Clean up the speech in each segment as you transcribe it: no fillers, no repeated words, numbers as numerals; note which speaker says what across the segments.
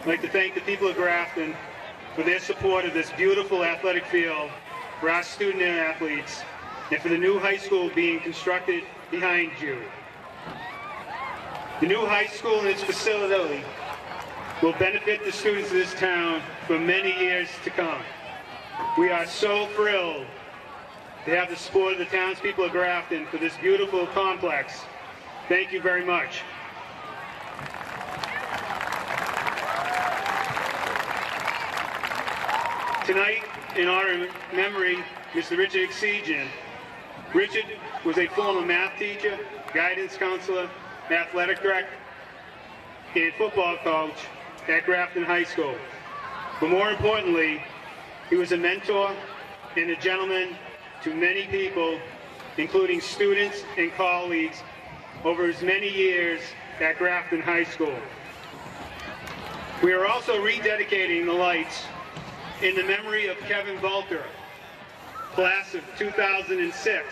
Speaker 1: I'd like to thank the people of Grafton for their support of this beautiful athletic field for our student and athletes, and for the new high school being constructed behind you. The new high school and its facility will benefit the students of this town for many years to come. We are so thrilled to have the support of the townspeople of Grafton for this beautiful complex. Thank you very much. Tonight, in honor and memory, Mr. Richard Egsegian. Richard was a former math teacher, guidance counselor, athletic director, and football coach at Grafton High School. But more importantly, he was a mentor and a gentleman to many people, including students and colleagues, over his many years at Grafton High School. We are also rededicating the lights in the memory of Kevin Volter, class of 2006,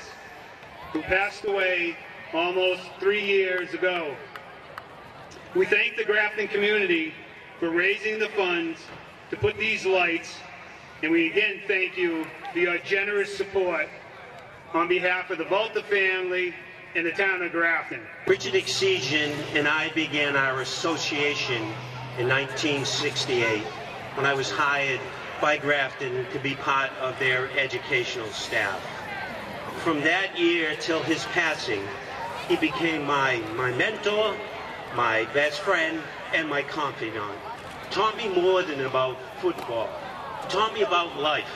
Speaker 1: who passed away almost 3 years ago. We thank the Grafton community for raising the funds to put these lights, and we again thank you for your generous support on behalf of the Volter family and the town of Grafton.
Speaker 2: Richard Egsegian and I began our association in 1968 when I was hired by Grafton to be part of their educational staff. From that year till his passing, he became my mentor, my best friend, and my confidant. Taught me more than about football. Taught me about life.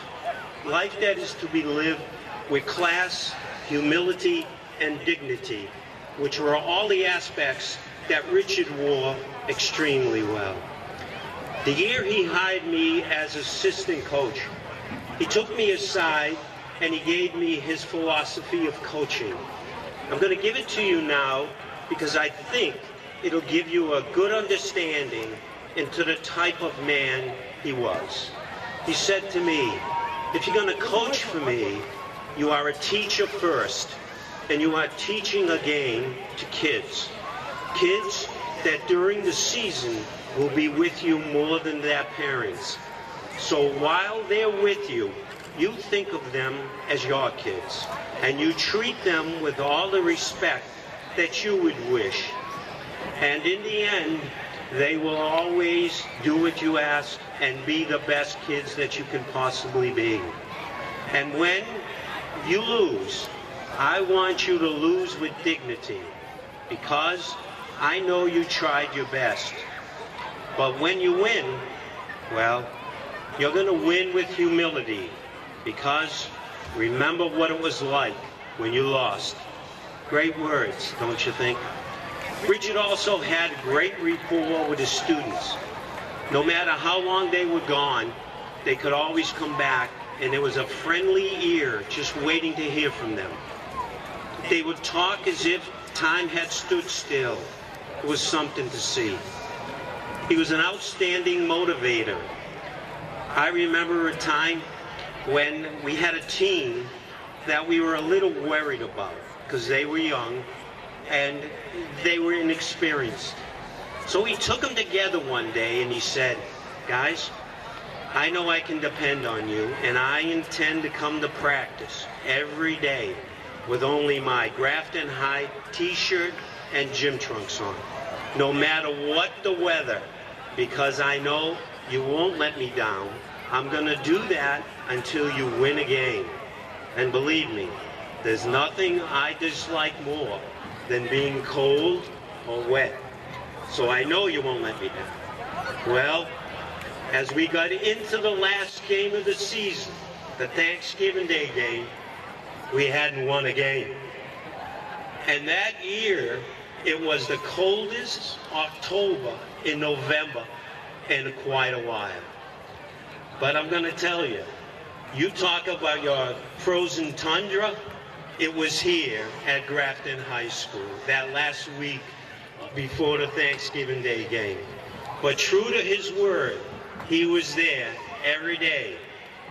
Speaker 2: Life that is to be lived with class, humility, and dignity, which were all the aspects that Richard wore extremely well. The year he hired me as assistant coach, he took me aside and he gave me his philosophy of coaching. I'm going to give it to you now because I think it'll give you a good understanding into the type of man he was. He said to me, if you're going to coach for me, you are a teacher first, and you are teaching a game to kids. Kids that during the season will be with you more than their parents. So while they're with you, you think of them as your kids, and you treat them with all the respect that you would wish. And in the end, they will always do what you ask and be the best kids that you can possibly be. And when you lose, I want you to lose with dignity, because I know you tried your best. But when you win, well, you're going to win with humility, because remember what it was like when you lost. Great words, don't you think? Richard also had great rapport with his students. No matter how long they were gone, they could always come back, and there was a friendly ear just waiting to hear from them. They would talk as if time had stood still. It was something to see. He was an outstanding motivator. I remember a time when we had a team that we were a little worried about because they were young and they were inexperienced. So he took them together one day and he said, guys, I know I can depend on you, and I intend to come to practice every day with only my Grafton High t-shirt and gym trunks on, no matter what the weather, because I know you won't let me down. I'm going to do that until you win a game. And believe me, there's nothing I dislike more than being cold or wet. So I know you won't let me down. Well, as we got into the last game of the season, the Thanksgiving Day game, we hadn't won a game. And that year, it was the coldest October in November in quite a while. But I'm going to tell you, you talk about your frozen tundra, it was here at Grafton High School that last week before the Thanksgiving Day game. But true to his word, he was there every day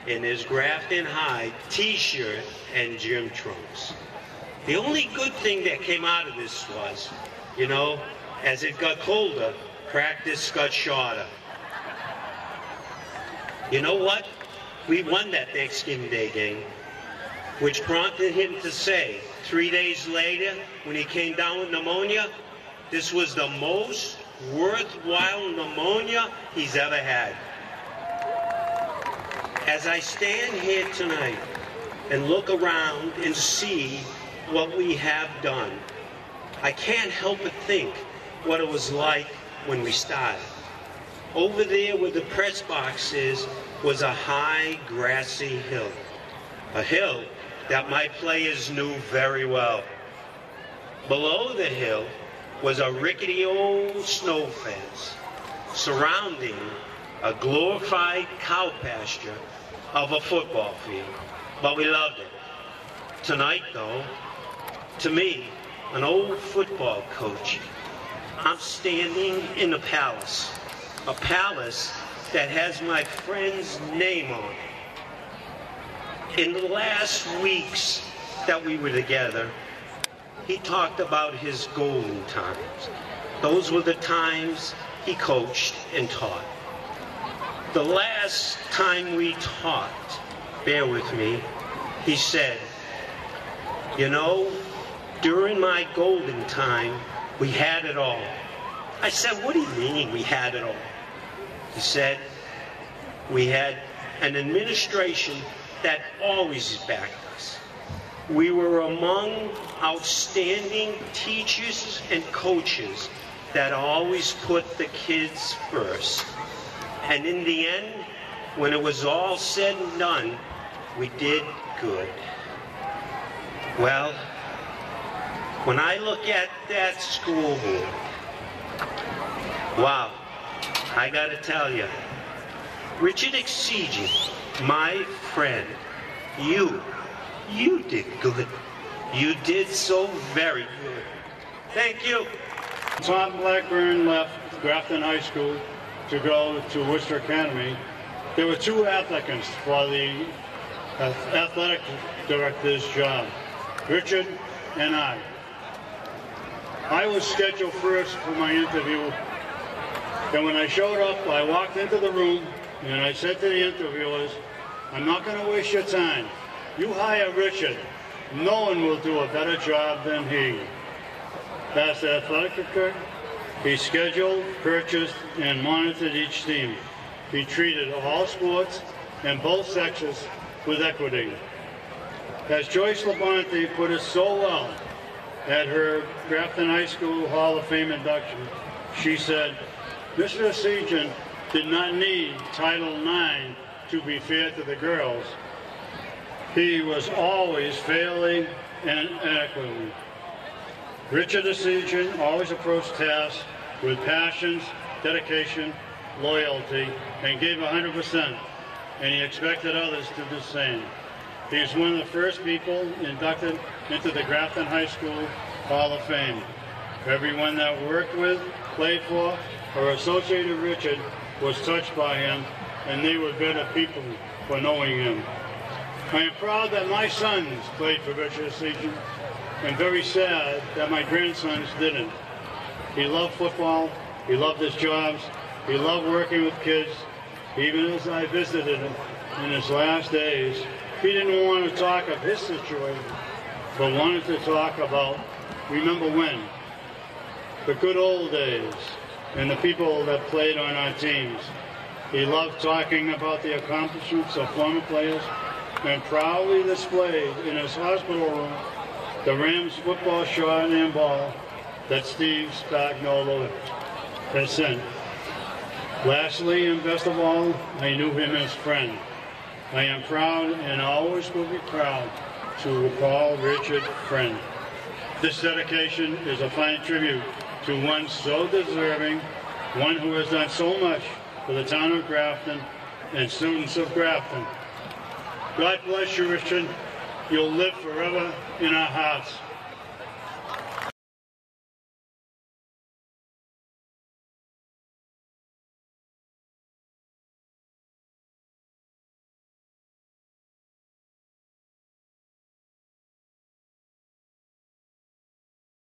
Speaker 2: in his Grafton High t-shirt and gym trunks. The only good thing that came out of this was, you know, as it got colder, practice got shorter. You know what? We won that Thanksgiving Day game, which prompted him to say 3 days later, when he came down with pneumonia, this was the most worthwhile pneumonia he's ever had. As I stand here tonight and look around and see what we have done, I can't help but think what it was like when we started. Over there where the press box is was a high, grassy hill. A hill that my players knew very well. Below the hill was a rickety old snow fence surrounding a glorified cow pasture of a football field. But we loved it. Tonight, though, to me, an old football coach, I'm standing in a palace that has my friend's name on it. In the last weeks that we were together, he talked about his golden times. Those were the times he coached and taught. The last time we talked, bear with me, he said, you know, during my golden time, we had it all. I said, what do you mean we had it all? He said, we had an administration that always backed us. We were among outstanding teachers and coaches that always put the kids first. And in the end, when it was all said and done, we did good. Well, when I look at that school board, wow, I gotta tell you, Richard Egsegian, my friend, you did good. You did so very good. Thank you.
Speaker 3: Tom Blackburn left Grafton High School to go to Worcester Academy. There were two applicants for the athletic director's job, Richard and I. I was scheduled first for my interview, and when I showed up, I walked into the room and I said to the interviewers, I'm not going to waste your time. You hire Richard. No one will do a better job than he. As the athletic director, he scheduled, purchased, and monitored each team. He treated all sports and both sexes with equity. As Joyce Labonte put it so well at her Grafton High School Hall of Fame induction, she said, Mr. Egsegian did not need Title IX to be fair to the girls. He was always fairly and equitably. Richard Egsegian always approached tasks with passion, dedication, loyalty, and gave 100%, and he expected others to do the same. He was one of the first people inducted into the Grafton High School Hall of Fame. Everyone that worked with, played for, or associated with Richard was touched by him, and they were better people for knowing him. I am proud that my sons played for Richard Egsegian, and very sad that my grandsons didn't. He loved football, he loved his jobs, he loved working with kids. Even as I visited him in his last days, he didn't want to talk of his situation, but wanted to talk about, remember when, the good old days, and the people that played on our teams. He loved talking about the accomplishments of former players, and proudly displayed in his hospital room the Rams football shot and ball that Steve Spagnuolo had sent. Lastly, and best of all, I knew him as friend. I am proud and always will be proud to call Richard friend. This dedication is a fine tribute to one so deserving, one who has done so much for the town of Grafton and students of Grafton. God bless you, Richard. You'll live forever in our hearts.